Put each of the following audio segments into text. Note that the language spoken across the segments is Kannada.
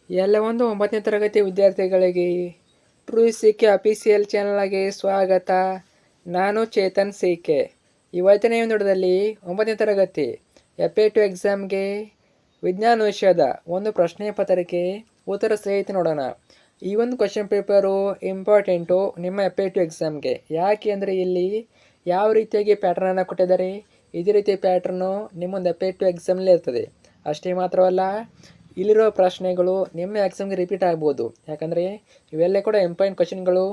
ಎಲ್ಲ ಒಂದು 9ನೇ ತರಗತಿ ವಿದ್ಯಾರ್ಥಿಗಳಿಗೆ ಟ್ರೂ ಕೆ ಅಫಿಷಿಯಲ್ ಚಾನಲ್ಗೆ ಸ್ವಾಗತ. ನಾನು ಚೇತನ್ ಕೆ. ಇವತ್ತಿನ ನೋಡೋದಲ್ಲಿ 9ನೇ ತರಗತಿ FA2 ಎಕ್ಸಾಮ್ಗೆ ವಿಜ್ಞಾನ ವಿಷಯದ ಒಂದು ಪ್ರಶ್ನೆ ಪತ್ರಿಕೆ ಉತ್ತರ ಸಹಿತ ನೋಡೋಣ. ಈ ಒಂದು ಕ್ವಶನ್ ಪೇಪರು ಇಂಪಾರ್ಟೆಂಟು ನಿಮ್ಮ FA2 ಎಕ್ಸಾಮ್ಗೆ. ಯಾಕೆ ಅಂದರೆ ಇಲ್ಲಿ ಯಾವ ರೀತಿಯಾಗಿ ಪ್ಯಾಟ್ರನನ್ನು ಕೊಟ್ಟಿದ್ದಾರೆ, ಇದೇ ರೀತಿ ಪ್ಯಾಟ್ರನ್ನು ನಿಮ್ಮೊಂದು FA2 ಎಕ್ಸಾಮ್ನಲ್ಲಿ ಇರ್ತದೆ. ಅಷ್ಟೇ ಮಾತ್ರವಲ್ಲ, ಇಲ್ಲಿರೋ ಪ್ರಶ್ನೆಗಳು ನಿಮ್ಮ ಎಕ್ಸಾಮ್ಗೆ ರಿಪೀಟ್ ಆಗ್ಬೋದು. ಯಾಕಂದರೆ ಇವೆಲ್ಲ ಕೂಡ ಇಂಪಾರ್ಟೆಂಟ್ ಕ್ವಶನ್ಗಳು.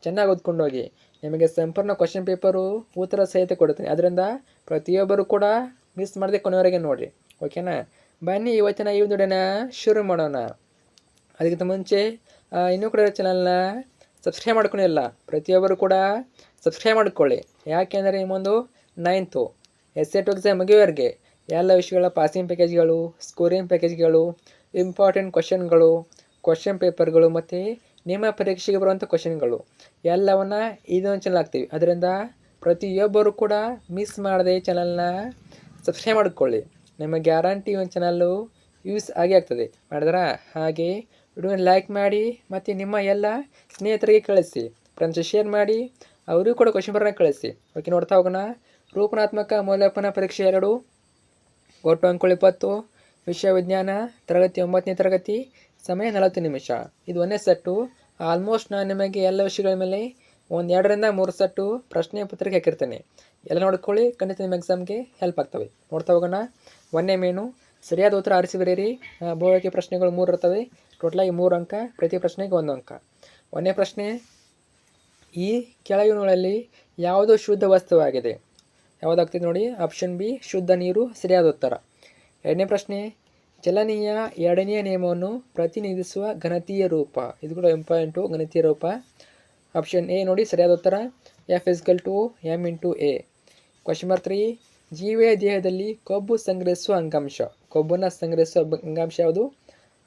ಚೆನ್ನಾಗಿ ಓದ್ಕೊಂಡೋಗಿ, ನಿಮಗೆ ಸಂಪೂರ್ಣ ಕ್ವಶನ್ ಪೇಪರು ಉತ್ತರ ಸಹಿತ ಕೊಡುತ್ತೆ. ಅದರಿಂದ ಪ್ರತಿಯೊಬ್ಬರು ಕೂಡ ಮಿಸ್ ಮಾಡದೆ ಕೊನೆಯವರೆಗೆ ನೋಡಿರಿ, ಓಕೆನಾ? ಬನ್ನಿ ಇವತ್ತಿನ ಈ ವಿಡಿಯೋನ ಶುರು ಮಾಡೋಣ. ಅದಕ್ಕಿಂತ ಮುಂಚೆ ಇನ್ನೂ ಕೂಡ ಚಾನಲ್ನ ಸಬ್ಸ್ಕ್ರೈಬ್ ಮಾಡ್ಕೊಂಡಿಲ್ಲ, ಪ್ರತಿಯೊಬ್ಬರು ಕೂಡ ಸಬ್ಸ್ಕ್ರೈಬ್ ಮಾಡ್ಕೊಳ್ಳಿ. ಯಾಕೆಂದರೆ ನಿಮ್ಮೊಂದು 9th SA2 ಎಕ್ಸಾಮ್ ಮುಗಿಯುವವರೆಗೆ ಎಲ್ಲ ವಿಷಯಗಳ ಪಾಸಿಂಗ್ ಪ್ಯಾಕೇಜ್ಗಳು, ಸ್ಕೋರಿಂಗ್ ಪ್ಯಾಕೇಜ್ಗಳು, ಇಂಪಾರ್ಟೆಂಟ್ ಕ್ವಶನ್ಗಳು, ಕ್ವಶನ್ ಪೇಪರ್ಗಳು ಮತ್ತು ನಿಮ್ಮ ಪರೀಕ್ಷೆಗೆ ಬರುವಂಥ ಕ್ವಶನ್ಗಳು ಎಲ್ಲವನ್ನು ಇದೊಂದು ಚಾನಲ್ ಹಾಕ್ತೀವಿ. ಅದರಿಂದ ಪ್ರತಿಯೊಬ್ಬರು ಕೂಡ ಮಿಸ್ ಮಾಡದೆ ಚಾನಲ್ನ ಸಬ್ಸ್ಕ್ರೈಬ್ ಮಾಡಿಕೊಳ್ಳಿ. ನಿಮ್ಮ ಗ್ಯಾರಂಟಿ ಒಂದು ಚಾನಲ್ಲು ಯೂಸ್ ಆಗೇ ಆಗ್ತದೆ. ಮಾಡಿದ್ರ ಹಾಗೆ ವಿಡಿಯೋನ ಲೈಕ್ ಮಾಡಿ ಮತ್ತು ನಿಮ್ಮ ಎಲ್ಲ ಸ್ನೇಹಿತರಿಗೆ ಕಳಿಸಿ, ಫ್ರೆಂಡ್ಸ್ ಶೇರ್ ಮಾಡಿ, ಅವರಿಗೂ ಕೂಡ ಕ್ವಶನ್ ಪೇಪರ್ನ ಕಳಿಸಿ. ಓಕೆ, ನೋಡ್ತಾ ಹೋಗೋಣ. ರೂಪನಾತ್ಮಕ ಮೌಲ್ಯಮಾಪನ ಪರೀಕ್ಷೆ 2, ಒಟ್ಟು ಅಂಕಗಳು 20, ವಿಷಯ ವಿಜ್ಞಾನ, ತರಗತಿ 9ನೇ ತರಗತಿ, ಸಮಯ 40 ನಿಮಿಷ. ಇದು 1ನೇ ಸೆಟ್ಟು. ಆಲ್ಮೋಸ್ಟ್ ನಾನು ನಿಮಗೆ ಎಲ್ಲ ವಿಷಯಗಳ ಮೇಲೆ 2 ರಿಂದ 3 ಸೆಟ್ಟು ಪ್ರಶ್ನೆ ಪತ್ರಿಕೆ ಹಾಕಿರ್ತೇನೆ. ಎಲ್ಲ ನೋಡ್ಕೊಳ್ಳಿ, ಖಂಡಿತ ನಿಮ್ಮ ಎಕ್ಸಾಮ್ಗೆ ಹೆಲ್ಪ್ ಆಗ್ತವೆ. ನೋಡ್ತಾ ಹೋಗೋಣ. 1ನೇ ಮೇನು, ಸರಿಯಾದ ಉತ್ತರ ಆರಿಸಿ ಬರೀರಿ. ಬಹುಆಯ್ಕೆ ಪ್ರಶ್ನೆಗಳು 3 ಇರ್ತವೆ. ಟೋಟಲಾಗಿ 3 ಅಂಕ, ಪ್ರತಿ ಪ್ರಶ್ನೆಗೆ 1 ಅಂಕ. 1ನೇ ಪ್ರಶ್ನೆ, ಈ ಕೆಳಗಿನಗಳಲ್ಲಿ ಯಾವುದು ಶುದ್ಧ ವಸ್ತುವಾಗಿದೆ? ಯಾವುದಾಗ್ತದೆ ನೋಡಿ? ಆಪ್ಷನ್ ಬಿ ಶುದ್ಧ ನೀರು ಸರಿಯಾದ ಉತ್ತರ. 2ನೇ ಪ್ರಶ್ನೆ, ಚಲನೆಯ 2ನೇ ನಿಯಮವನ್ನು ಪ್ರತಿನಿಧಿಸುವ ಗಣತೀಯ ರೂಪ. ಇದು ಕೂಡ ಇಂಪಾರ್ಟೆಂಟು, ಗಣತೀಯ ರೂಪ. ಆಪ್ಷನ್ ಎ ನೋಡಿ ಸರಿಯಾದ ಉತ್ತರ, F=m×a. ಕ್ವಶನ್ ನಂಬರ್ 3, ಜೀವಿಯ ದೇಹದಲ್ಲಿ ಕೊಬ್ಬು ಸಂಗ್ರಹಿಸುವ ಅಂಗಾಂಶ. ಕೊಬ್ಬನ್ನು ಸಂಗ್ರಹಿಸುವ ಅಂಗಾಂಶ ಯಾವುದು?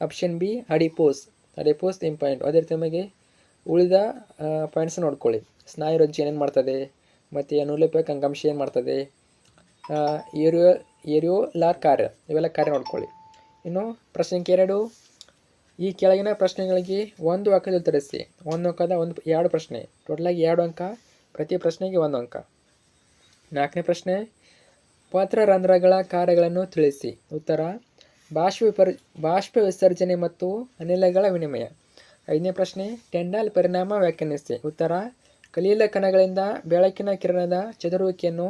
Option B adipose. Adipose important. ಅದೇ ರೀತಿ ನಮಗೆ ಉಳಿದ ಪಾಯಿಂಟ್ಸ್ ನೋಡ್ಕೊಳ್ಳಿ. ಸ್ನಾಯುರಜ್ಜು ಏನೇನು ಮಾಡ್ತದೆ, ಮತ್ತು ಅನುಲೇಪಕ ಅಂಗಾಂಶ ಏನು ಮಾಡ್ತದೆ, ಏರಿಯೋಲಾರ್ ಕಾರ್ಯ, ಇವೆಲ್ಲ ಕಾರ್ಯ ನೋಡ್ಕೊಳ್ಳಿ. ಇನ್ನು ಪ್ರಶ್ನೆ 2, ಈ ಕೆಳಗಿನ ಪ್ರಶ್ನೆಗಳಿಗೆ 1 ಅಂಕದಲ್ಲಿ ಉತ್ತರಿಸಿ. 1 ಅಂಕದ 2 ಪ್ರಶ್ನೆ, ಟೋಟಲಾಗಿ 2 ಅಂಕ, ಪ್ರತಿ ಪ್ರಶ್ನೆಗೆ 1 ಅಂಕ. 4ನೇ ಪ್ರಶ್ನೆ, ಪತ್ರರಂಧ್ರಗಳ ಕಾರ್ಯಗಳನ್ನು ತಿಳಿಸಿ. ಉತ್ತರ, ಬಾಷ್ಪ ವಿಸರ್ಜನೆ ಮತ್ತು ಅನಿಲಗಳ ವಿನಿಮಯ. 5ನೇ ಪ್ರಶ್ನೆ, ಟೆಂಡಾಲ್ ಪರಿಣಾಮ ವ್ಯಾಖ್ಯಾನಿಸಿ. ಉತ್ತರ, ಕಲೀಲ ಕಣಗಳಿಂದ ಬೆಳಕಿನ ಕಿರಣದ ಚದುರುವಿಕೆಯನ್ನು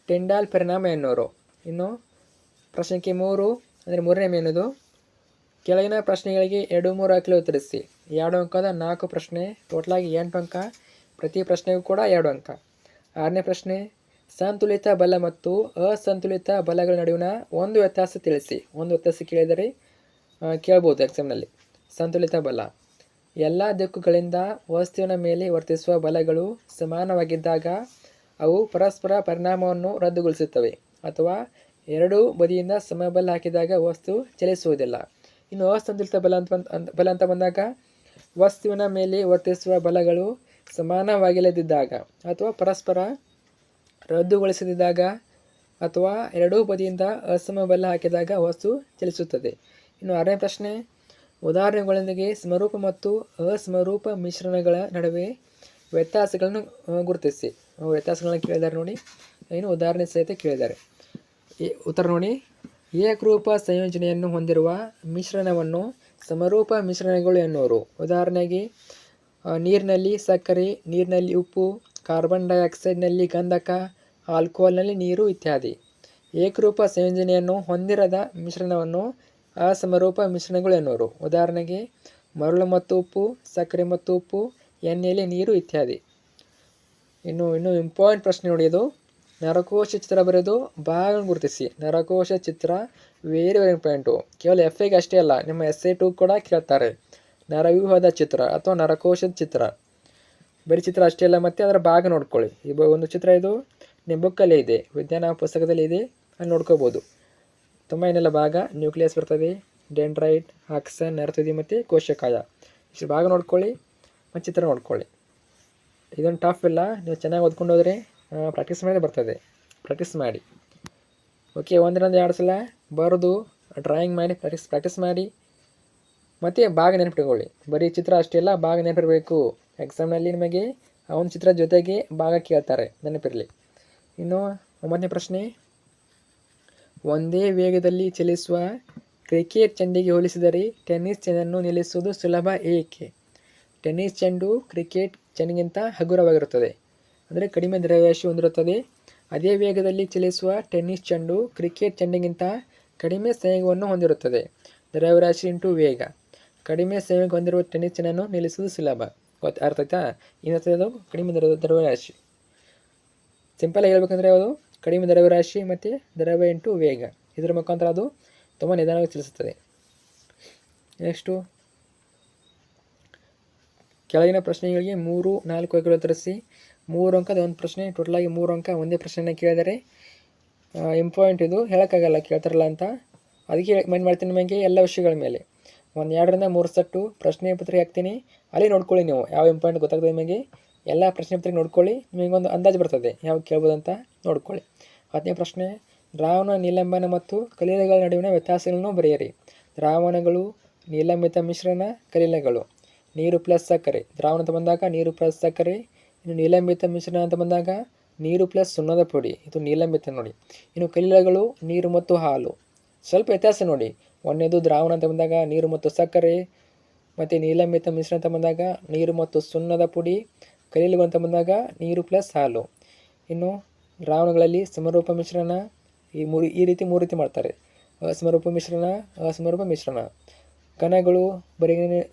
ಟೆಂಡಾಲ್ ಪರಿಣಾಮ ಎನ್ನುವರು. ಇನ್ನು ಪ್ರಶ್ನೆ 3, ಅಂದರೆ 3ನೇ ಮೇನದು, ಕೆಳಗಿನ ಪ್ರಶ್ನೆಗಳಿಗೆ 2, 3 ಅಂಕದಲ್ಲಿ ಉತ್ತರಿಸಿ. 2 ಅಂಕದ 4 ಪ್ರಶ್ನೆ, ಟೋಟಲಾಗಿ 8 ಅಂಕ, ಪ್ರತಿ ಪ್ರಶ್ನೆಗೂ ಕೂಡ 2 ಅಂಕ. 6ನೇ ಪ್ರಶ್ನೆ, ಸಂತುಲಿತ ಬಲ ಮತ್ತು ಅಸಂತುಲಿತ ಬಲಗಳ ನಡುವಿನ ಒಂದು ವ್ಯತ್ಯಾಸ ತಿಳಿಸಿ. ಒಂದು ವ್ಯತ್ಯಾಸ ಕೇಳಿದರೆ ಕೇಳ್ಬೋದು ಎಕ್ಸಾಮ್ನಲ್ಲಿ. ಸಂತುಲಿತ ಬಲ, ಎಲ್ಲ ದಿಕ್ಕುಗಳಿಂದ ವಸ್ತುವಿನ ಮೇಲೆ ವರ್ತಿಸುವ ಬಲಗಳು ಸಮಾನವಾಗಿದ್ದಾಗ ಅವು ಪರಸ್ಪರ ಪರಿಣಾಮವನ್ನು ರದ್ದುಗೊಳಿಸುತ್ತವೆ, ಅಥವಾ ಎರಡೂ ಬದಿಯಿಂದ ಸಮಬಲ ಹಾಕಿದಾಗ ವಸ್ತು ಚಲಿಸುವುದಿಲ್ಲ. ಇನ್ನು ಅಸಂತುಲಿತ ಬಲ ಅಂತ ಬಂದಾಗ ವಸ್ತುವಿನ ಮೇಲೆ ವರ್ತಿಸುವ ಬಲಗಳು ಸಮಾನವಾಗಿಲ್ಲದಿದ್ದಾಗ, ಅಥವಾ ಪರಸ್ಪರ ರದ್ದುಗೊಳಿಸದಿದ್ದಾಗ, ಅಥವಾ ಎರಡೂ ಬದಿಯಿಂದ ಅಸಮಬಲ ಹಾಕಿದಾಗ ವಸ್ತು ಚಲಿಸುತ್ತದೆ. ಇನ್ನು 6ನೇ ಪ್ರಶ್ನೆ, ಉದಾಹರಣೆಗಳೊಂದಿಗೆ ಸಮರೂಪ ಮತ್ತು ಅಸಮರೂಪ ಮಿಶ್ರಣಗಳ ನಡುವೆ ವ್ಯತ್ಯಾಸಗಳನ್ನು ಗುರುತಿಸಿ. ವ್ಯತ್ಯಾಸಗಳನ್ನ ಕೇಳಿದ್ದಾರೆ ನೋಡಿ, ಏನು ಉದಾಹರಣೆ ಸಹಿತ ಕೇಳಿದ್ದಾರೆ. ಉತ್ತರ ನೋಡಿ, ಏಕರೂಪ ಸಂಯೋಜನೆಯನ್ನು ಹೊಂದಿರುವ ಮಿಶ್ರಣವನ್ನು ಸಮರೂಪ ಮಿಶ್ರಣಗಳು ಎನ್ನುವರು. ಉದಾಹರಣೆಗೆ ನೀರಿನಲ್ಲಿ ಸಕ್ಕರೆ, ನೀರಿನಲ್ಲಿ ಉಪ್ಪು, ಕಾರ್ಬನ್ ಡೈಆಕ್ಸೈಡ್ನಲ್ಲಿ ಗಂಧಕ, ಆಲ್ಕೋಹಾಲ್ನಲ್ಲಿ ನೀರು ಇತ್ಯಾದಿ. ಏಕರೂಪ ಸಂಯೋಜನೆಯನ್ನು ಹೊಂದಿರದ ಮಿಶ್ರಣವನ್ನು ಅಸಮರೂಪ ಮಿಶ್ರಣಗಳು ಎನ್ನುವರು. ಉದಾಹರಣೆಗೆ ಮರಳು ಮತ್ತು ಉಪ್ಪು, ಸಕ್ಕರೆ ಮತ್ತು ಉಪ್ಪು, ಎಣ್ಣೆಯಲ್ಲಿ ನೀರು ಇತ್ಯಾದಿ. ಇನ್ನು ಇಂಪಾರ್ಟೆಂಟ್ ಪ್ರಶ್ನೆ ನೋಡಿ, ಇದು ನರಕೋಶ ಚಿತ್ರ ಬರೆದು ಭಾಗಗಳನ್ನು ಗುರುತಿಸಿ. ನರಕೋಶ ಚಿತ್ರ ವೆರಿ ಇಂಪಾರ್ಟೆಂಟು. ಕೇವಲ FAಗೆ ಅಷ್ಟೇ ಅಲ್ಲ, ನಿಮ್ಮ SA2 ಕೂಡ ಕೇಳ್ತಾರೆ. ನರವ್ಯೂಹದ ಚಿತ್ರ ಅಥವಾ ನರಕೋಶದ ಚಿತ್ರ, ಬರೀ ಚಿತ್ರ ಅಷ್ಟೇ ಅಲ್ಲ, ಮತ್ತು ಅದರ ಭಾಗ ನೋಡ್ಕೊಳ್ಳಿ. ಒಂದು ಚಿತ್ರ ಇದು ನಿಮ್ಮ ಬುಕ್ಕಲ್ಲೇ ಇದೆ, ವಿಜ್ಞಾನ ಪುಸ್ತಕದಲ್ಲಿ ಇದೆ, ಅಲ್ಲಿ ನೋಡ್ಕೋಬೋದು. ತುಂಬ ಏನೆಲ್ಲ ಭಾಗ, ನ್ಯೂಕ್ಲಿಯಸ್ ಬರ್ತದೆ, ಡೆಂಡ್ರೈಟ್, ಆಕ್ಸನ್, ನರತುದಿ ಮತ್ತು ಕೋಶಕಾಯ. ಇಷ್ಟು ಭಾಗ ನೋಡ್ಕೊಳ್ಳಿ ಮತ್ತು ಚಿತ್ರ ನೋಡ್ಕೊಳ್ಳಿ. ಇದೊಂದು ಟಫ್ ಇಲ್ಲ, ನೀವು ಚೆನ್ನಾಗಿ ಓದ್ಕೊಂಡು ಹೋದರೆ ಪ್ರಾಕ್ಟೀಸ್ ಮಾಡಿದ್ರೆ ಬರ್ತದೆ. ಪ್ರಾಕ್ಟೀಸ್ ಮಾಡಿ. ಓಕೆ, 1 ರಿಂದ 2 ಸಲ ಬರೆದು ಡ್ರಾಯಿಂಗ್ ಮಾಡಿ ಪ್ರಾಕ್ಟೀಸ್ ಮಾಡಿ. ಮತ್ತು ಭಾಗ ನೆನಪಿಟ್ಕೊಳ್ಳಿ. ಬರೀ ಚಿತ್ರ ಅಷ್ಟೇ ಅಲ್ಲ, ಭಾಗ ನೆನಪಿರಬೇಕು. ಎಕ್ಸಾಮ್ನಲ್ಲಿ ನಿಮಗೆ ಆ ಒಂದು ಚಿತ್ರ ಜೊತೆಗೆ ಭಾಗ ಕೇಳ್ತಾರೆ, ನೆನಪಿರಲಿ. ಇನ್ನು 9ನೇ ಪ್ರಶ್ನೆ, ಒಂದೇ ವೇಗದಲ್ಲಿ ಚಲಿಸುವ ಕ್ರಿಕೆಟ್ ಚೆಂಡಿಗೆ ಹೋಲಿಸಿದರೆ ಟೆನ್ನಿಸ್ ಚೆಂಡನ್ನು ನಿಲ್ಲಿಸುವುದು ಸುಲಭ ಏಕೆ? ಟೆನ್ನಿಸ್ ಚೆಂಡು ಕ್ರಿಕೆಟ್ ಚೆಂಡಿಗಿಂತ ಹಗುರವಾಗಿರುತ್ತದೆ, ಅಂದರೆ ಕಡಿಮೆ ದ್ರವ್ಯರಾಶಿ ಹೊಂದಿರುತ್ತದೆ. ಅದೇ ವೇಗದಲ್ಲಿ ಚಲಿಸುವ ಟೆನ್ನಿಸ್ ಚೆಂಡು ಕ್ರಿಕೆಟ್ ಚೆಂಡಿಗಿಂತ ಕಡಿಮೆ ಸಂವೇಗವನ್ನು ಹೊಂದಿರುತ್ತದೆ. ದ್ರವ್ಯರಾಶಿ ಇಂಟು ವೇಗ. ಕಡಿಮೆ ಸಂವೇಗ ಹೊಂದಿರುವ ಟೆನ್ನಿಸ್ ಚೆಂಡನ್ನು ನಿಲ್ಲಿಸುವುದು ಸುಲಭ. ಅರ್ಥ ಆಯ್ತಾ? ಏನಂತದೆ ಅದು? ಕಡಿಮೆ ದ್ರವ್ಯರಾಶಿ. ಸಿಂಪಲಾಗಿ ಹೇಳ್ಬೇಕಂದ್ರೆ ಅದು ಕಡಿಮೆ ದ್ರವ್ಯರಾಶಿ ಮತ್ತು ದ್ರವ್ಯ ಇಂಟು ವೇಗ. ಇದರ ಮುಖಾಂತರ ಅದು ತುಂಬ ನಿಧಾನವಾಗಿ ಚಲಿಸುತ್ತದೆ. ನೆಕ್ಸ್ಟು, ಕೆಳಗಿನ ಪ್ರಶ್ನೆಗಳಿಗೆ 3, 4 ಅಂಕಗಳು ಉತ್ತರಿಸಿ. 3 ಅಂಕದ ಒಂದು ಪ್ರಶ್ನೆ, ಟೋಟಲಾಗಿ 3 ಅಂಕ. ಒಂದೇ ಪ್ರಶ್ನೆನ ಕೇಳಿದರೆ ಇಂಪಾರ್ಟೆಂಟ್, ಇದು ಹೇಳೋಕ್ಕಾಗಲ್ಲ ಕೇಳ್ತಾರಲ್ಲ ಅಂತ. ಅದಕ್ಕೆ ಮೈಂಡ್ ಮಾಡ್ತೀನಿ ನಿಮಗೆ ಎಲ್ಲ ವಿಷಯಗಳ ಮೇಲೆ. ಒಂದು 2ರಿಂದ 3 ಸೆಟ್ಟು ಪ್ರಶ್ನೆ ಪತ್ರಿಕೆ ಹಾಕ್ತೀನಿ, ಅಲ್ಲಿ ನೋಡ್ಕೊಳ್ಳಿ ನೀವು ಯಾವ ಇಂಪಾರ್ಟೆಂಟ್ ಗೊತ್ತಾಗ್ತದೆ ನಿಮಗೆ. ಎಲ್ಲ ಪ್ರಶ್ನೆ ಪತ್ರಿಕೆ ನೋಡ್ಕೊಳ್ಳಿ, ನಿಮಗೊಂದು ಅಂದಾಜು ಬರ್ತದೆ ಯಾವಾಗ ಕೇಳ್ಬೋದು ಅಂತ ನೋಡ್ಕೊಳ್ಳಿ. 10ನೇ ಪ್ರಶ್ನೆ, ದ್ರಾವಣ, ನಿಲಂಬನ ಮತ್ತು ಕಲಿಲಗಳ ನಡುವಿನ ವ್ಯತ್ಯಾಸಗಳನ್ನು ಬರೆಯಿರಿ. ದ್ರಾವಣಗಳು, ನಿಲಂಬಿತ ಮಿಶ್ರಣ, ಕಲಿಲಗಳು. ನೀರು ಪ್ಲಸ್ ಸಕ್ಕರೆ, ದ್ರಾವಣ ಅಂತ ಬಂದಾಗ ನೀರು ಪ್ಲಸ್ ಸಕ್ಕರೆ. ಇನ್ನು ನಿಲಂಬಿತ ಮಿಶ್ರಣ ಅಂತ ಬಂದಾಗ ನೀರು ಪ್ಲಸ್ ಸುಣ್ಣದ ಪುಡಿ, ಇದು ನಿಲಂಬಿತ ನೋಡಿ. ಇನ್ನು ಕಲಿಲಗಳು, ನೀರು ಮತ್ತು ಹಾಲು. ಸ್ವಲ್ಪ ವ್ಯತ್ಯಾಸ ನೋಡಿ. ಒಂದನೇದು ದ್ರಾವಣ ಅಂತ ಬಂದಾಗ ನೀರು ಮತ್ತು ಸಕ್ಕರೆ, ಮತ್ತು ನಿಲಂಬಿತ ಮಿಶ್ರಣ ಅಂತ ಬಂದಾಗ ನೀರು ಮತ್ತು ಸುಣ್ಣದ ಪುಡಿ. ಕಲಿಲಗಳು ಅಂತ ಬಂದಾಗ ನೀರು ಪ್ಲಸ್ ಹಾಲು. ಇನ್ನು ದ್ರಾವಣಗಳಲ್ಲಿ ಸಮರೂಪ ಮಿಶ್ರಣ, ಈ ರೀತಿ 3 ರೀತಿ ಮಾಡ್ತಾರೆ. ಅಸಮರೂಪ ಮಿಶ್ರಣ, ಅಸಮರೂಪ ಮಿಶ್ರಣ. ಕಣಗಳು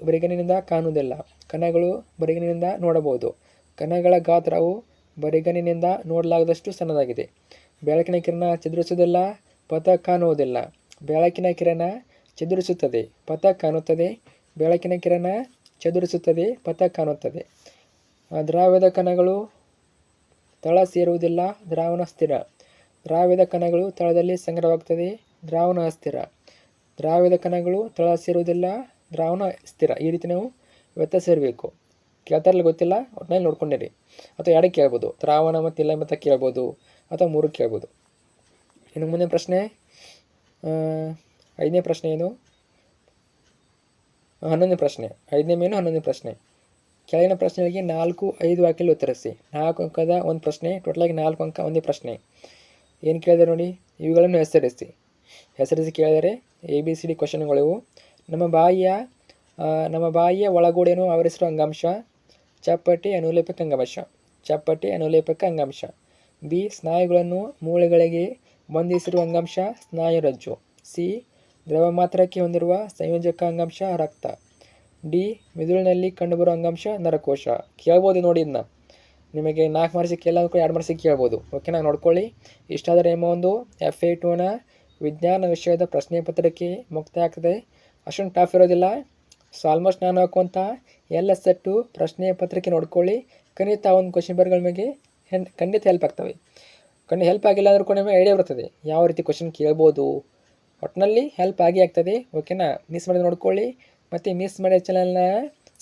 ಬರಿಗಣ್ಣಿನಿಂದ ಕಾಣುವುದಿಲ್ಲ, ಕಣಗಳು ಬರಿಗಣ್ಣಿನಿಂದ ನೋಡಬಹುದು. ಕಣಗಳ ಗಾತ್ರವು ಬರಿಗಣ್ಣಿನಿಂದ ನೋಡಲಾಗದಷ್ಟು ಸಣ್ಣದಾಗಿದೆ. ಬೆಳಕಿನ ಕಿರಣ ಚದುರಿಸುವುದಿಲ್ಲ, ಪಥ ಕಾಣುವುದಿಲ್ಲ. ಬೆಳಕಿನ ಕಿರಣ ಚದುರಿಸುತ್ತದೆ, ಪಥ ಕಾಣುತ್ತದೆ. ಬೆಳಕಿನ ಕಿರಣ ಚದುರಿಸುತ್ತದೆ, ಪಥ ಕಾಣುತ್ತದೆ. ದ್ರಾವ್ಯದ ಕಣಗಳು ತಳ ಸೇರುವುದಿಲ್ಲ, ದ್ರಾವಣ ಸ್ಥಿರ. ದ್ರಾವ್ಯದ ಕಣಗಳು ತಳದಲ್ಲಿ ಸಂಗ್ರಹವಾಗುತ್ತದೆ, ದ್ರಾವಣ ಅಸ್ಥಿರ. ದ್ರಾವ್ಯದ ಕಣಗಳು ತಳ ಸೇರುವುದಿಲ್ಲ, ದ್ರಾವಣ ಸ್ಥಿರ. ಈ ರೀತಿ ನಾವು ವ್ಯತ್ಯಾಸ ಇರಬೇಕು. ಕೇಳ್ತಾರಲ್ಲ ಗೊತ್ತಿಲ್ಲ, ಒಟ್ಟಿನಲ್ಲಿ ನೋಡ್ಕೊಂಡಿರಿ. ಅಥವಾ 2 ಕೇಳ್ಬೋದು, ದ್ರಾವಣ ಮತ್ತು ನಿಲಂಬಿತ ಕೇಳ್ಬೋದು, ಅಥವಾ 3 ಕೇಳ್ಬೋದು. ಇನ್ನು ಮುಂದಿನ ಪ್ರಶ್ನೆ 5ನೇ ಪ್ರಶ್ನೆ ಏನು? 11ನೇ ಪ್ರಶ್ನೆ. 5ನೇ ಮೇನು 11ನೇ ಪ್ರಶ್ನೆ. ಕೆಳಗಿನ ಪ್ರಶ್ನೆಗಳಿಗೆ 4, 5 ವಾಕ್ಯದಲ್ಲಿ ಉತ್ತರಿಸಿ. 4 ಅಂಕದ ಒಂದು ಪ್ರಶ್ನೆ, ಟೋಟಲಾಗಿ 4 ಅಂಕ ಒಂದೇ ಪ್ರಶ್ನೆ. ಏನು ಕೇಳಿದರೆ ನೋಡಿ, ಇವುಗಳನ್ನು ಹೆಸರಿಸಿ ಕೇಳಿದರೆ ABCD ಕ್ವಶನ್ಗಳಿವು. ನಮ್ಮ ಬಾಯಿಯ ಒಳಗೋಡೆಯನ್ನು ಆವರಿಸಿರುವ ಅಂಗಾಂಶ. ಚಪ್ಪಟೆ ಅನುಲೇಪಕ ಅಂಗಾಂಶ. ಚಪ್ಪಟೆ ಅನುಲೇಪಕ ಅಂಗಾಂಶ. B, ಸ್ನಾಯುಗಳನ್ನು ಮೂಳೆಗಳಿಗೆ ಬಂಧಿಸಿರುವ ಅಂಗಾಂಶ ಸ್ನಾಯುರಜ್ಜು. C, ದ್ರವ ಮಾತ್ರಕ್ಕೆ ಹೊಂದಿರುವ ಸಂಯೋಜಕ ಅಂಗಾಂಶ ರಕ್ತ. D, ಮಿದುಳಿನಲ್ಲಿ ಕಂಡುಬರುವ ಅಂಗಾಂಶ ನರಕೋಶ. ಕೇಳ್ಬೋದು ನೋಡಿ, ಇದನ್ನ ನಿಮಗೆ 4 ಮಾರ್ಕ್ಸಿಗೆ ಕೇಳಲ್ಲ, 2 ಮಾರ್ಕ್ಸಿಗೆ ಕೇಳ್ಬೋದು. ಓಕೆನಾ, ನೋಡ್ಕೊಳ್ಳಿ. ಇಷ್ಟಾದರೆ ನಿಮ್ಮ ಒಂದು FA2ನ ವಿಜ್ಞಾನ ವಿಷಯದ ಪ್ರಶ್ನೆ ಪತ್ರಿಕೆ ಮುಕ್ತಾಯ ಆಗ್ತದೆ. ಅಷ್ಟೊಂದು ಟಫ್ ಇರೋದಿಲ್ಲ. ಸೊ ಆಲ್ಮೋಸ್ಟ್ ನಾನು ಹಾಕುವಂಥ ಎಲ್ಲ ಸೆಟ್ಟು ಪ್ರಶ್ನೆ ಪತ್ರಿಕೆ ನೋಡ್ಕೊಳ್ಳಿ. ಖಂಡಿತ ಒಂದು ಕ್ವಶನ್ ಪೇಪರ್ಗಳ ಮೇಲೆ ಖಂಡಿತ ಹೆಲ್ಪ್ ಆಗ್ತವೆ. ಹೆಲ್ಪ್ ಆಗಿಲ್ಲ ಅಂದ್ರೂ ಕೂಡ ನಿಮಗೆ ಐಡಿಯಾ ಬರ್ತದೆ ಯಾವ ರೀತಿ ಕ್ವಶನ್ ಕೇಳ್ಬೋದು. ಒಟ್ಟಿನಲ್ಲಿ ಹೆಲ್ಪ್ ಆಗೇ ಆಗ್ತದೆ. ಓಕೆನಾ, ಮಿಸ್ ಮಾಡಿ ನೋಡ್ಕೊಳ್ಳಿ. ಮತ್ತು ಮಿಸ್ ಮಾಡಿ ಚಾನಲ್ನ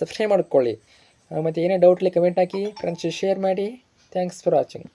ಸಬ್ಸ್ಕ್ರೈಬ್ ಮಾಡ್ಕೊಳ್ಳಿ. ಮತ್ತು ಏನೇ ಡೌಟ್ಲಿ ಕಮೆಂಟ್ ಹಾಕಿ, ಫ್ರೆಂಡ್ಸ್ ಶೇರ್ ಮಾಡಿ. Thanks for watching.